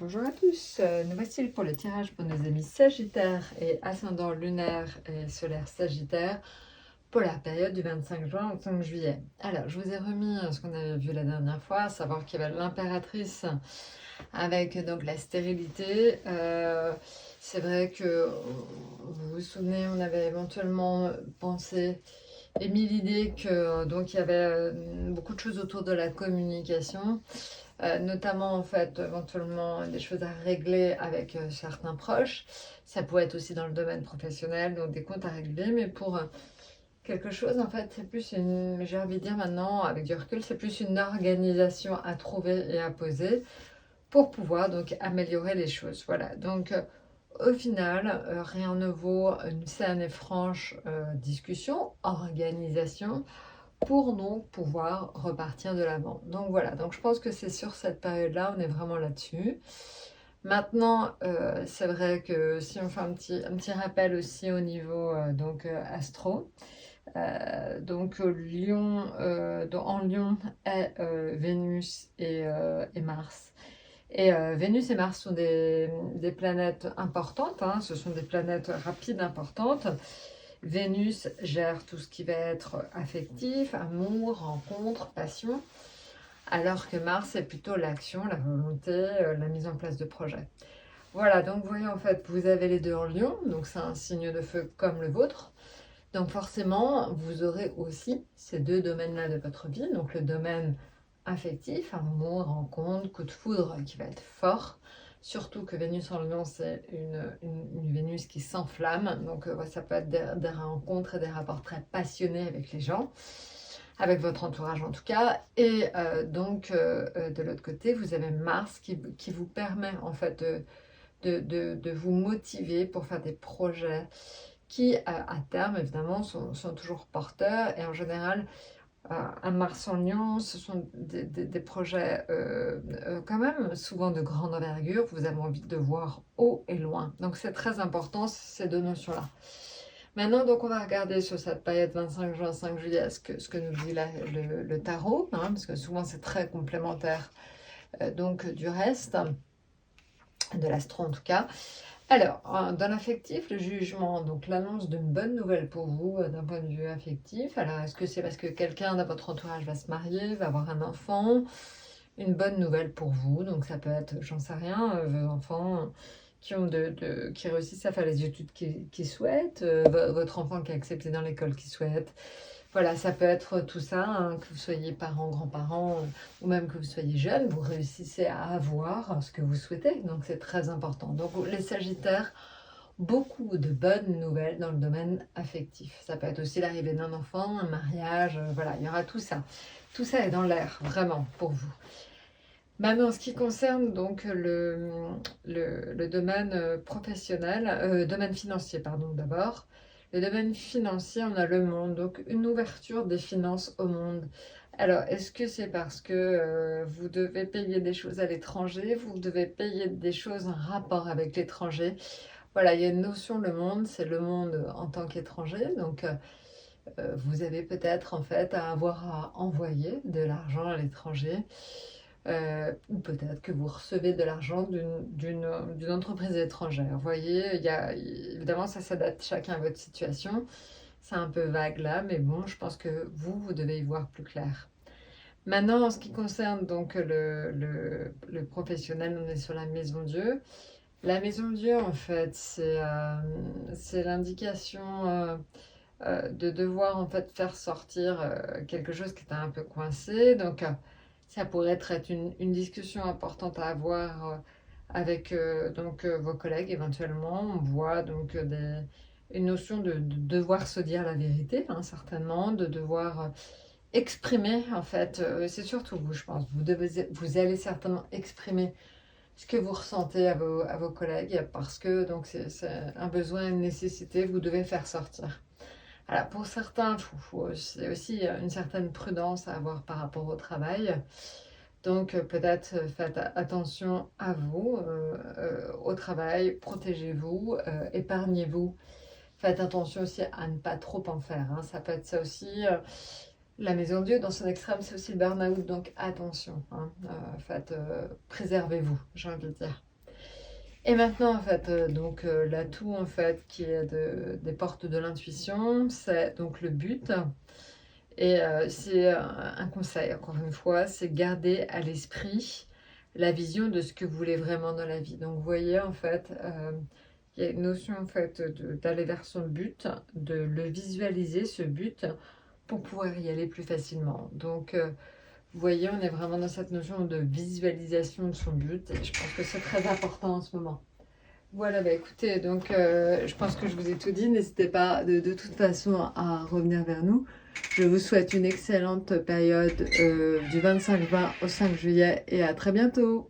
Bonjour à tous, nous voici pour le tirage pour nos amis Sagittaire et ascendant lunaire et solaire Sagittaire pour la période du 25 juin au 5 juillet. Alors, je vous ai remis ce qu'on avait vu la dernière fois, à savoir qu'il y avait l'impératrice avec donc la stérilité. C'est vrai que vous vous souvenez, on avait éventuellement pensé, émis l'idée que donc il y avait beaucoup de choses autour de la communication. Notamment en fait éventuellement des choses à régler avec certains proches. Ça pourrait être aussi dans le domaine professionnel, donc des comptes à régler, mais pour quelque chose en fait, c'est plus une, j'ai envie de dire maintenant avec du recul, c'est plus une organisation à trouver et à poser pour pouvoir donc améliorer les choses. Voilà, donc au final, rien ne vaut une saine et franche discussion, organisation, pour donc pouvoir repartir de l'avant. Donc voilà, donc je pense que c'est sur cette période-là, on est vraiment là-dessus. Maintenant, c'est vrai que si on fait un petit rappel aussi au niveau astro, Lion, en Lion est Vénus et Mars. Et Vénus et Mars sont des planètes importantes, hein, ce sont des planètes rapides importantes. Vénus gère tout ce qui va être affectif, amour, rencontre, passion, alors que Mars est plutôt l'action, la volonté, la mise en place de projets. Voilà, donc vous voyez en fait, vous avez les deux en Lion, donc c'est un signe de feu comme le vôtre. Donc forcément, vous aurez aussi ces deux domaines-là de votre vie, donc le domaine affectif, amour, rencontre, coup de foudre qui va être fort. Surtout que Vénus en Lion, c'est une Vénus qui s'enflamme. Donc ça peut être des rencontres et des rapports très passionnés avec les gens, avec votre entourage en tout cas. Et de l'autre côté, vous avez Mars qui vous permet en fait de vous motiver pour faire des projets qui, à terme, évidemment, sont toujours porteurs. Et en général, un Mars en Lion, ce sont des projets quand même souvent de grande envergure. Vous avez envie de voir haut et loin. Donc c'est très important ces deux notions-là. Maintenant, donc, on va regarder sur cette période 25 juin, 5 juillet ce que nous dit le tarot, hein, parce que souvent c'est très complémentaire donc du reste, de l'astro en tout cas. Alors, dans l'affectif, le jugement, donc l'annonce d'une bonne nouvelle pour vous d'un point de vue affectif. Alors, est-ce que c'est parce que quelqu'un dans votre entourage va se marier, va avoir un enfant? Une bonne nouvelle pour vous, donc ça peut être, j'en sais rien, vos enfants qui réussissent à faire les études qu'ils souhaitent, votre enfant qui est accepté dans l'école qu'il souhaite. Voilà, ça peut être tout ça, hein, que vous soyez parents, grands-parents, ou même que vous soyez jeune, vous réussissez à avoir ce que vous souhaitez, donc c'est très important. Donc les Sagittaires, beaucoup de bonnes nouvelles dans le domaine affectif. Ça peut être aussi l'arrivée d'un enfant, un mariage, voilà, il y aura tout ça. Tout ça est dans l'air, vraiment, pour vous. Maintenant, en ce qui concerne donc le domaine professionnel, domaine financier, pardon, d'abord. Le domaine financier, on a le monde, donc une ouverture des finances au monde. Alors, est-ce que c'est parce que vous devez payer des choses à l'étranger, vous devez payer des choses en rapport avec l'étranger? Voilà, il y a une notion, le monde, c'est le monde en tant qu'étranger, donc vous avez peut-être en fait à avoir à envoyer de l'argent à l'étranger. Ou peut-être que vous recevez de l'argent d'une entreprise étrangère. Vous voyez, évidemment, ça s'adapte chacun à votre situation. C'est un peu vague là, mais bon, je pense que vous devez y voir plus clair. Maintenant, en ce qui concerne donc le professionnel, on est sur la maison Dieu. La maison Dieu, en fait, c'est l'indication de devoir en fait faire sortir quelque chose qui était un peu coincé. Donc, ça pourrait être une discussion importante à avoir avec vos collègues éventuellement. On voit donc une notion de devoir se dire la vérité, hein, certainement, de devoir exprimer en fait. C'est surtout vous, je pense. Vous allez certainement exprimer ce que vous ressentez à vos collègues parce que donc c'est un besoin, une nécessité, vous devez faire sortir. Alors, pour certains, c'est aussi une certaine prudence à avoir par rapport au travail. Donc, peut-être faites attention à vous, au travail, protégez-vous, épargnez-vous. Faites attention aussi à ne pas trop en faire, hein. Ça peut être ça aussi. La maison Dieu, dans son extrême, c'est aussi le burn-out, donc attention, hein. Préservez-vous, j'ai envie de dire. Et maintenant, en fait, donc l'atout, en fait, qui est des portes de l'intuition, c'est donc le but. Et c'est un conseil, encore une fois, c'est garder à l'esprit la vision de ce que vous voulez vraiment dans la vie. Donc, vous voyez, en fait, il y a une notion, en fait, d'aller vers son but, de le visualiser, ce but, pour pouvoir y aller plus facilement. Donc, vous voyez, on est vraiment dans cette notion de visualisation de son but, et je pense que c'est très important en ce moment. Voilà, bah écoutez, donc je pense que je vous ai tout dit. N'hésitez pas de toute façon à revenir vers nous. Je vous souhaite une excellente période du 25 juin au 5 juillet et à très bientôt.